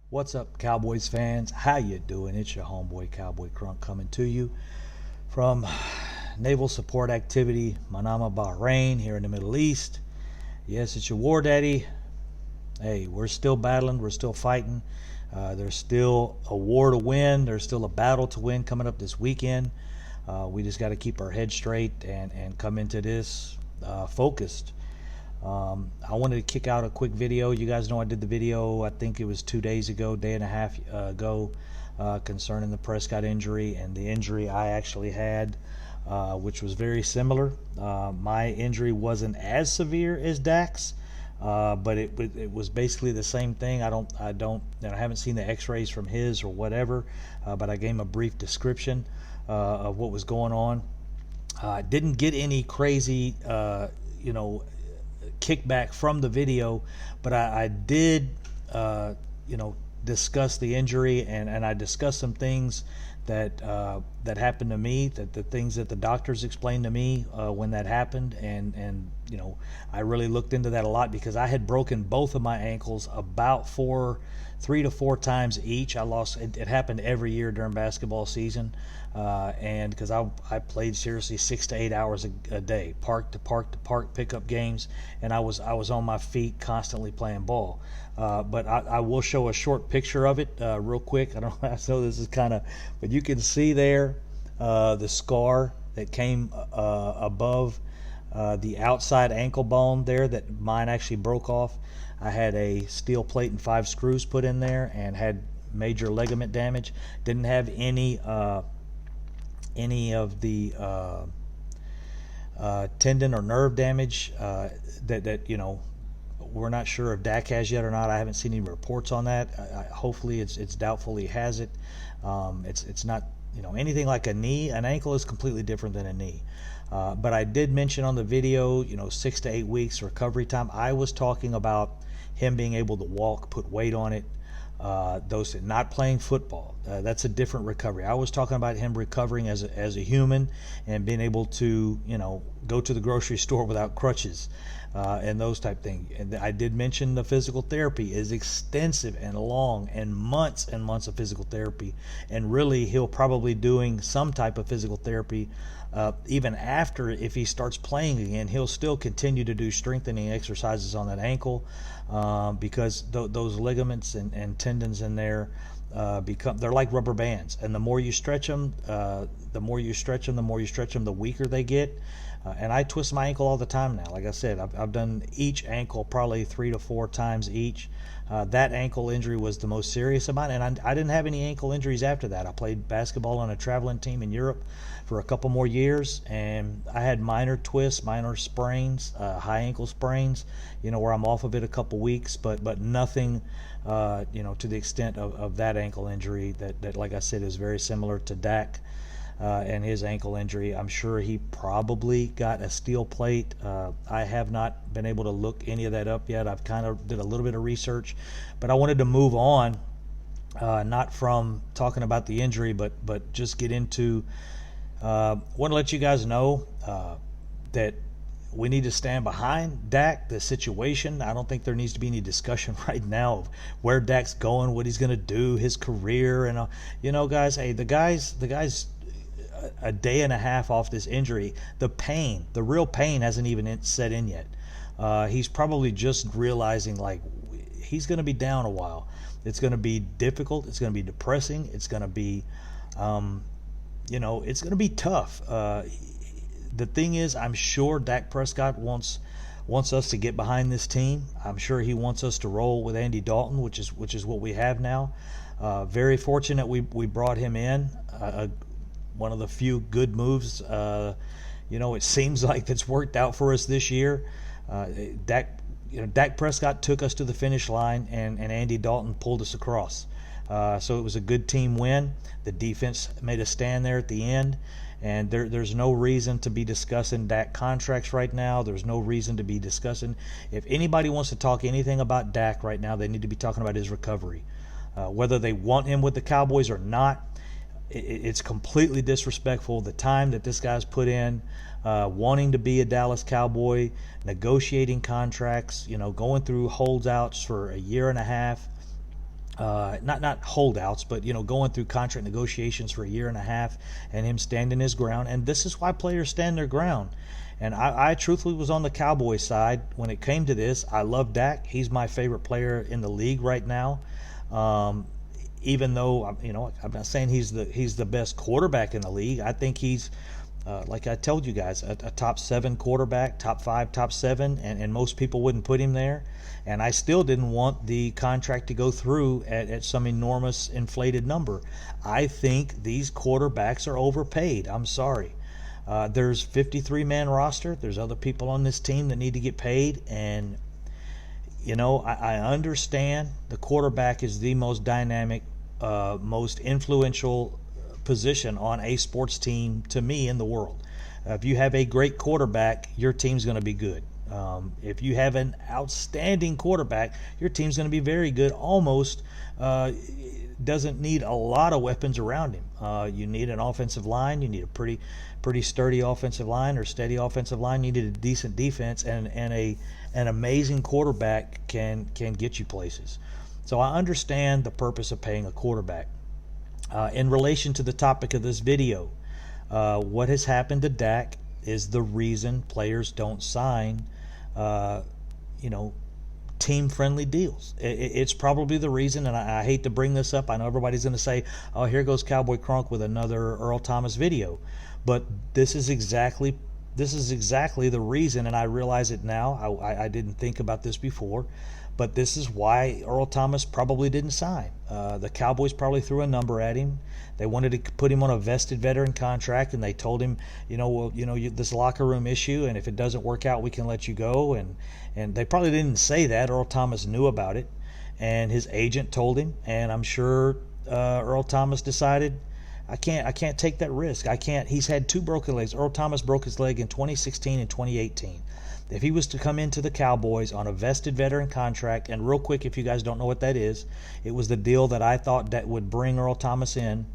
What's up, Cowboys fans? How you doing? It's your homeboy Cowboy Crunk coming to you from Naval Support Activity Manama, Bahrain, here in the Middle East. Yes, it's your war daddy. Hey, we're still battling. We're still fighting. There's still a war to win. There's still a battle to win coming up this weekend. We just got to keep our head straight and come into this focused. I wanted to kick out a quick video. You guys know I did the video, I think it was 2 days ago, day and a half ago, concerning the Prescott injury and the injury I actually had, which was very similar. My injury wasn't as severe as Dak's, but it was basically the same thing. I haven't seen the X-rays from his or whatever, but I gave him a brief description of what was going on. I didn't get any crazy, you know, kickback from the video, but I did, you know, discuss the injury, and I discussed some things that happened to me, that the things that the doctors explained to me when that happened, and you know, I really looked into that a lot because I had broken both of my ankles about 3 to 4 times each. It happened every year during basketball season, and because I played seriously 6 to 8 hours a day, park to park to park, pickup games, and I was on my feet constantly playing ball. But I will show a short picture of it real quick. I don't I know this is kind of, but you can see there the scar that came above the outside ankle bone there that mine actually broke off. I had a steel plate and 5 screws put in there and had major ligament damage. Didn't have any of the tendon or nerve damage that you know, we're not sure if Dak has yet or not. I haven't seen any reports on that. Hopefully it's doubtful he has it. It's not, you know, anything like a knee. An ankle is completely different than a knee. But I did mention on the video, you know, 6 to 8 weeks recovery time. I was talking about him being able to walk, put weight on it. Those not playing football, that's a different recovery. I was talking about him recovering as a human and being able to, you know, go to the grocery store without crutches, and those type things. And I did mention the physical therapy is extensive and long, and months of physical therapy, and really he'll probably doing some type of physical therapy even after, if he starts playing again, he'll still continue to do strengthening exercises on that ankle, because those ligaments and tendons in there they're like rubber bands, and the more you stretch them, the more you stretch them, the weaker they get. And I twist my ankle all the time now. Like I said, I've done each ankle probably 3 to 4 times each. That ankle injury was the most serious of mine, and I didn't have any ankle injuries after that. I played basketball on a traveling team in Europe for a couple more years, and I had minor twists, minor sprains, high ankle sprains, you know, where I'm off of it a couple weeks, but nothing, you know, to the extent of that ankle injury that, like I said, is very similar to Dak. And his ankle injury. I'm sure he probably got a steel plate. I have not been able to look any of that up yet. I've kind of did a little bit of research, but I wanted to move on, not from talking about the injury, but just get into. Want to let you guys know that we need to stand behind Dak, the situation. I don't think there needs to be any discussion right now of where Dak's going, what he's going to do, his career, and you know, guys. Hey, the guy's a day and a half off this injury. The real pain hasn't even set in yet. He's probably just realizing, like, he's going to be down a while. It's going to be difficult. It's going to be depressing. It's going to be, you know, it's going to be tough. The thing is, I'm sure Dak Prescott wants us to get behind this team. I'm sure he wants us to roll with Andy Dalton, which is what we have now. Very fortunate we brought him in. One of the few good moves, you know, it seems like that's worked out for us this year. Dak Prescott took us to the finish line, and Andy Dalton pulled us across. So it was a good team win. The defense made a stand there at the end, and there's no reason to be discussing Dak contracts right now. There's no reason to be discussing. If anybody wants to talk anything about Dak right now, they need to be talking about his recovery. Whether they want him with the Cowboys or not, it's completely disrespectful. The time that this guy's put in, wanting to be a Dallas Cowboy, negotiating contracts, you know, going through holdouts for a year and a half, not holdouts, but going through contract negotiations for a year and a half, and him standing his ground. And this is why players stand their ground. And I truthfully was on the Cowboys side when it came to this. I love Dak. He's my favorite player in the league right now. Even though I'm not saying he's the best quarterback in the league. I think he's like I told you guys, a top 7 quarterback, top 5, top 7, and most people wouldn't put him there. And I still didn't want the contract to go through at some enormous inflated number. I think these quarterbacks are overpaid. I'm sorry. There's 53-man roster. There's other people on this team that need to get paid. And, I understand the quarterback is the most dynamic, most influential position on a sports team to me in the world. If you have a great quarterback, your team's going to be good. If you have an outstanding quarterback, your team's going to be very good. Almost doesn't need a lot of weapons around him. You need an offensive line. You need a pretty sturdy offensive line or steady offensive line. You need a decent defense, and an amazing quarterback can get you places. So I understand the purpose of paying a quarterback. In relation to the topic of this video, what has happened to Dak is the reason players don't sign team-friendly deals. It's probably the reason, and I hate to bring this up. I know everybody's going to say, oh, here goes Cowboy Crunk with another Earl Thomas video. But this is exactly the reason, and I realize it now. I didn't think about this before, but this is why Earl Thomas probably didn't sign. The Cowboys probably threw a number at him. They wanted to put him on a vested veteran contract, and they told him, this locker room issue, and if it doesn't work out, we can let you go. And they probably didn't say that. Earl Thomas knew about it, and his agent told him. And I'm sure Earl Thomas decided, I can't take that risk. I can't. He's had 2 broken legs. Earl Thomas broke his leg in 2016 and 2018. If he was to come into the Cowboys on a vested veteran contract, and real quick, if you guys don't know what that is, it was the deal that I thought that would bring Earl Thomas in.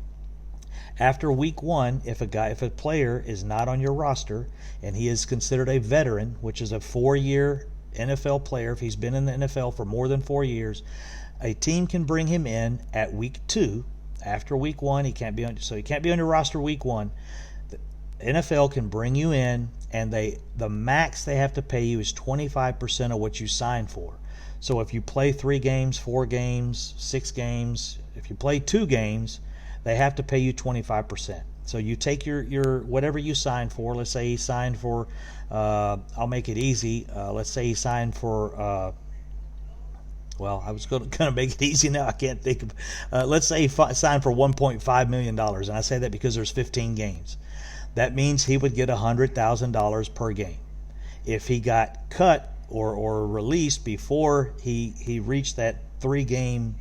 After week 1, if a player is not on your roster and he is considered a veteran, which is a 4-year NFL player, if he's been in the NFL for more than 4 years, a team can bring him in at week 2. After week 1, he can't be on your roster week 1. The NFL can bring you in, and the max they have to pay you is 25% of what you signed for. So if you play 3 games, 4 games, 6 games, if you play 2 games, they have to pay you 25%. So you take your whatever you signed for. Let's say he signed for, I'll make it easy. Let's say he signed for, I was going to make it easy now. I can't think of. Let's say he signed for $1.5 million, and I say that because there's 15 games. That means he would get $100,000 per game. If he got cut or released before he reached that 3-game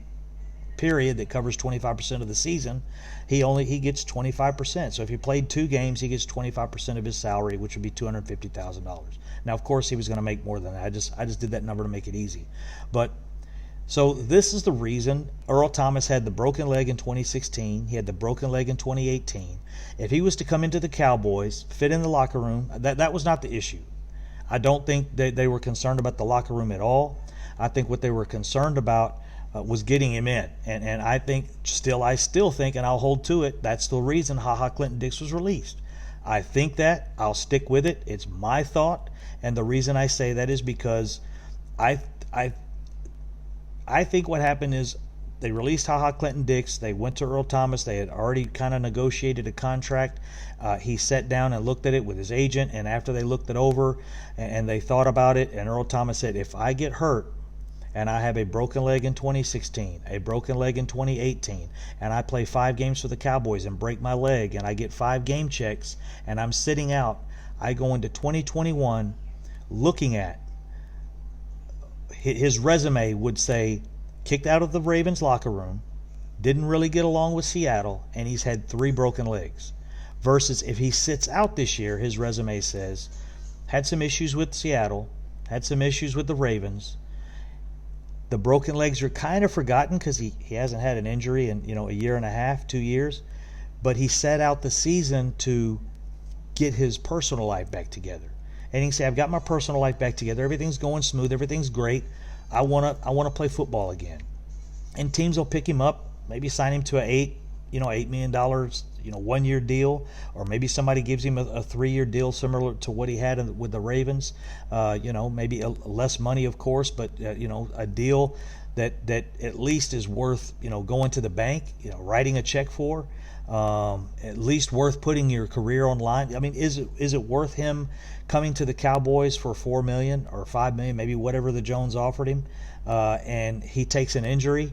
period that covers 25% of the season, he gets 25%. So if he played 2 games, he gets 25% of his salary, which would be $250,000. Now, of course, he was going to make more than that. I just did that number to make it easy. But so this is the reason Earl Thomas had the broken leg in 2016. He had the broken leg in 2018. If he was to come into the Cowboys, fit in the locker room, that was not the issue. I don't think they were concerned about the locker room at all. I think what they were concerned about was getting him in. And I still think, and I'll hold to it, that's the reason Clinton Dix was released. I think that. I'll stick with it. It's my thought. And the reason I say that is because I think what happened is they released Clinton Dix. They went to Earl Thomas. They had already kind of negotiated a contract. He sat down and looked at it with his agent, and after they looked it over and they thought about it, and Earl Thomas said, if I get hurt and I have a broken leg in 2016, a broken leg in 2018, and I play 5 games for the Cowboys and break my leg and I get 5 game checks and I'm sitting out, I go into 2021 looking at his resume would say kicked out of the Ravens locker room, didn't really get along with Seattle, and he's had 3 broken legs. Versus if he sits out this year, his resume says had some issues with Seattle, had some issues with the Ravens. The broken legs are kind of forgotten because he hasn't had an injury in a year and a half, 2 years, but he sat out the season to get his personal life back together. And he can say, I've got my personal life back together. Everything's going smooth. Everything's great. I want to play football again. and teams will pick him up, maybe sign him to $8 million, 1 year deal, or maybe somebody gives him a 3 year deal similar to what he had with the Ravens. Maybe less money, of course, but a deal that at least is worth going to the bank, writing a check for. At least worth putting your career on line. I mean, is it worth him coming to the Cowboys for $4 million or $5 million, maybe whatever the Jones offered him, and he takes an injury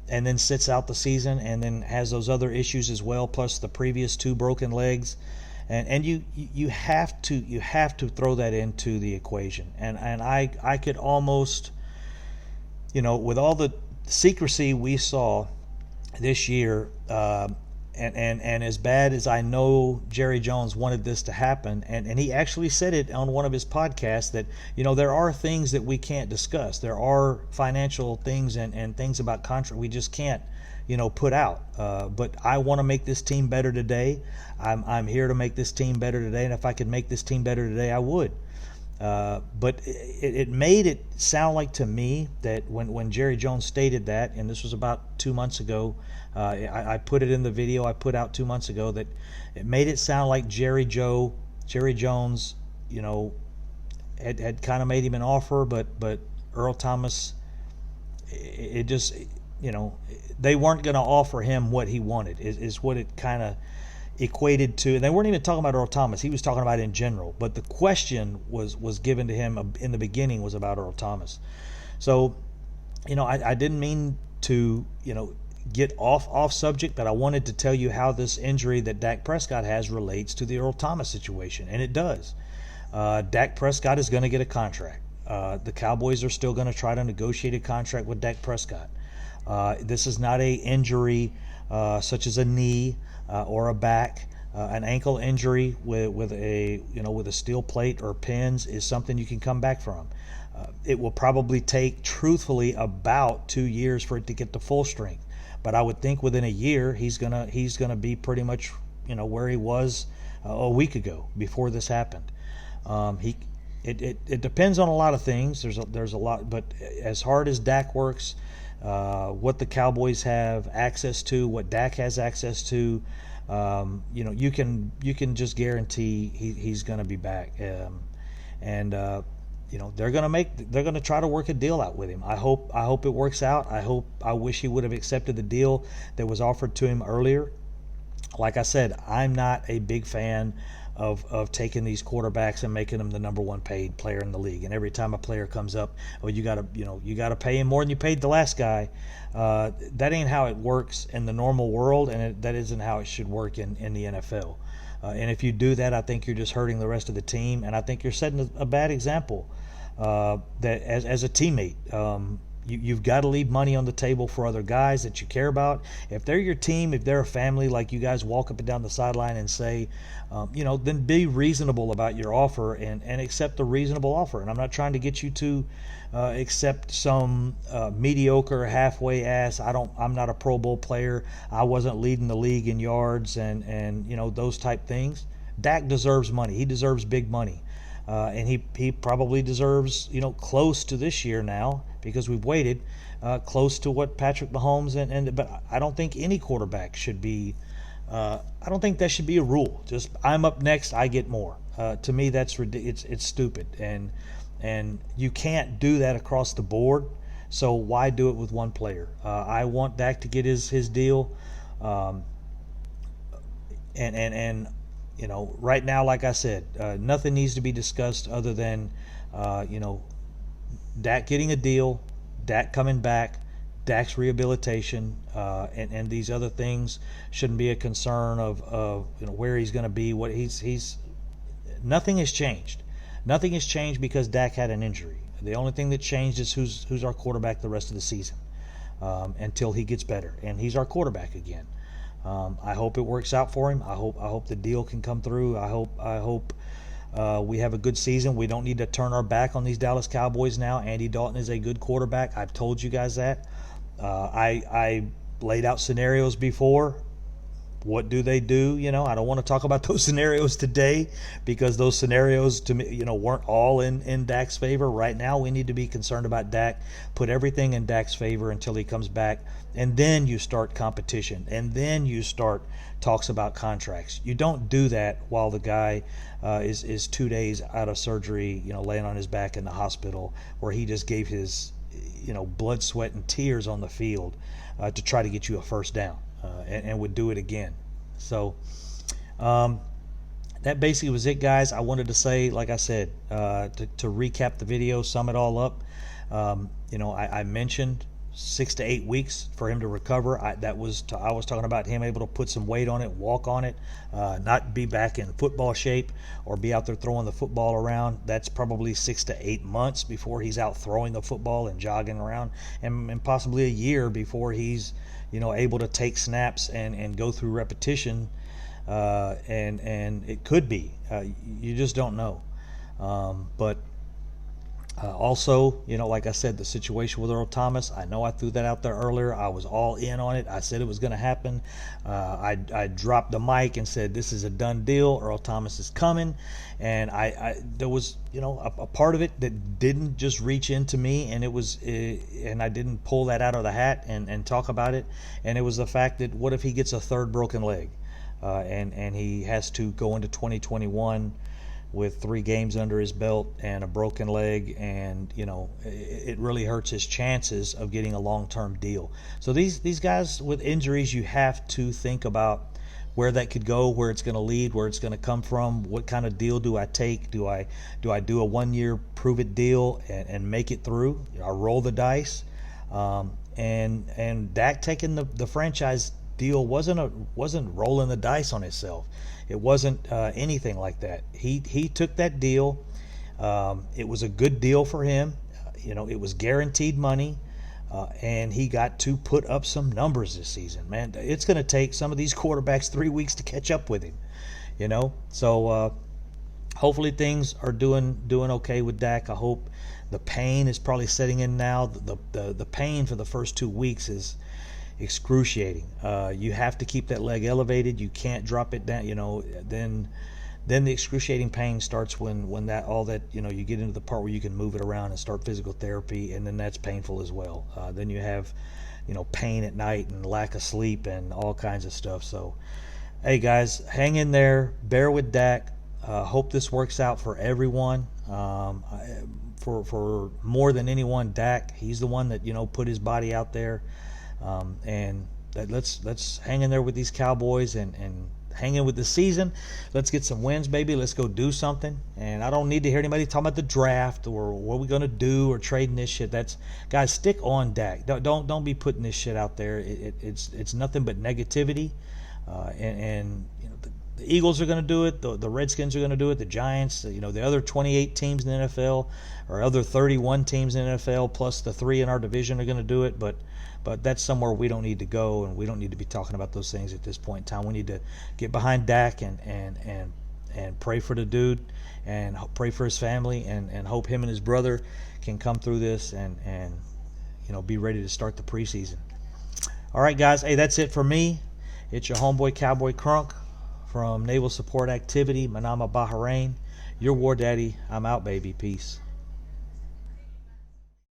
and then sits out the season and then has those other issues as well, plus the previous 2 broken legs, and you have to throw that into the equation. And I could almost, with all the secrecy we saw this year. And as bad as I know Jerry Jones wanted this to happen, and he actually said it on one of his podcasts that, there are things that we can't discuss. There are financial things and things about contract we just can't, put out. But I want to make this team better today. I'm here to make this team better today, and if I could make this team better today, I would. But it made it sound like to me that when Jerry Jones stated that, and this was about 2 months ago, I put it in the video I put out 2 months ago, that it made it sound like Jerry Jones, had kind of made him an offer, but Earl Thomas, it just, they weren't going to offer him what he wanted, is what it kind of equated to. And they weren't even talking about Earl Thomas. He was talking about in general. But the question was given to him in the beginning was about Earl Thomas. So, I didn't mean to, get off subject, but I wanted to tell you how this injury that Dak Prescott has relates to the Earl Thomas situation, and it does. Dak Prescott is going to get a contract. The Cowboys are still going to try to negotiate a contract with Dak Prescott. This is not a injury such as a knee or a back. An ankle injury with a steel plate or pins is something you can come back from. It will probably take, truthfully, about 2 years for it to get to full strength. But I would think within a year he's gonna be pretty much where he was a week ago before this happened. It depends on a lot of things. There's a lot, but as hard as Dak works, what the Cowboys have access to, what Dak has access to, you can just guarantee he's going to be back. They're going to try to work a deal out with him. I hope it works out. I wish he would have accepted the deal that was offered to him earlier. Like I said, I'm not a big fan of taking these quarterbacks and making them the number 1 paid player in the league. And every time a player comes up, you gotta pay him more than you paid the last guy. That ain't how it works in the normal world, and that isn't how it should work in the NFL. And if you do that, I think you're just hurting the rest of the team, and I think you're setting a bad example that as a teammate. You've got to leave money on the table for other guys that you care about. If they're your team, if they're a family, like you guys walk up and down the sideline and say, then be reasonable about your offer and accept a reasonable offer. And I'm not trying to get you to accept some mediocre halfway ass. I'm not a Pro Bowl player. I wasn't leading the league in yards and those type things. Dak deserves money. He deserves big money. And he probably deserves, close to this year now, because we've waited, close to what Patrick Mahomes but I don't think any quarterback should be. I don't think that should be a rule. Just I'm up next, I get more. To me, that's ridiculous. It's stupid, and you can't do that across the board. So why do it with one player? I want Dak to get his deal, and right now, like I said, nothing needs to be discussed other than, Dak getting a deal, Dak coming back, Dak's rehabilitation, and these other things shouldn't be a concern of where he's going to be. What he's nothing has changed. Nothing has changed because Dak had an injury. The only thing that changed is who's our quarterback the rest of the season, until he gets better, and he's our quarterback again. I hope it works out for him. I hope the deal can come through. I hope we have a good season. We don't need to turn our back on these Dallas Cowboys now. Andy Dalton is a good quarterback. I've told you guys that. I laid out scenarios before what do they do? I don't want to talk about those scenarios today, because those scenarios, to me, weren't all in Dak's favor. Right now, we need to be concerned about Dak. Put everything in Dak's favor until he comes back, and then you start competition, and then you start talks about contracts. You don't do that while the guy is 2 days out of surgery, laying on his back in the hospital, where he just gave his blood, sweat, and tears on the field to try to get you a first down, and would do it again. So that basically was it, guys. I wanted to say, like I said, to recap the video, sum it all up. I mentioned 6 to 8 weeks for him to recover. I was talking about him able to put some weight on it, walk on it, not be back in football shape or be out there throwing the football around. That's probably 6 to 8 months before he's out throwing the football and jogging around, and possibly a year before he's able to take snaps and go through repetition, and it could be, you just don't know. But also, like I said, the situation with Earl Thomas, I know I threw that out there earlier. I was all in on it. I said it was going to happen. I dropped the mic and said, this is a done deal. Earl Thomas is coming. And there was, a part of it that didn't just reach into me, and and I didn't pull that out of the hat and talk about it. And it was the fact that, what if he gets a third broken leg, and he has to go into 2021 with 3 games under his belt and a broken leg, and it really hurts his chances of getting a long-term deal. So these guys with injuries, you have to think about where that could go, where it's going to lead, where it's going to come from. What kind of deal do I take? Do I do a 1-year prove-it deal and make it through? I roll the dice. And Dak taking the franchise deal wasn't rolling the dice on himself. It wasn't anything like that. He took that deal. It was a good deal for him. It was guaranteed money, and he got to put up some numbers this season. Man, it's going to take some of these quarterbacks 3 weeks to catch up with him. So hopefully things are doing okay with Dak. I hope the pain is probably setting in now. The pain for the first 2 weeks is excruciating. You have to keep that leg elevated. You can't drop it down. Then the excruciating pain starts when you get into the part where you can move it around and start physical therapy, and then that's painful as well. Then you have pain at night and lack of sleep and all kinds of stuff. So hey guys, hang in there, bear with Dak. Hope this works out for everyone. For more than anyone, Dak, he's the one that put his body out there. And let's hang in there with these Cowboys and hang in with the season. Let's get some wins, baby. Let's go do something. And I don't need to hear anybody talking about the draft or what we're gonna do or trading this shit. Guys, stick on Dak. Don't be putting this shit out there. It's nothing but negativity. And the Eagles are going to do it. The Redskins are going to do it. The Giants, the other 28 teams in the NFL, or other 31 teams in the NFL, plus the 3 in our division are going to do it. But that's somewhere we don't need to go, and we don't need to be talking about those things at this point in time. We need to get behind Dak and pray for the dude, and pray for his family, and hope him and his brother can come through this and be ready to start the preseason. All right, guys. Hey, that's it for me. It's your homeboy Cowboy Crunk from Naval Support Activity, Manama, Bahrain. Your War Daddy. I'm out, baby. Peace.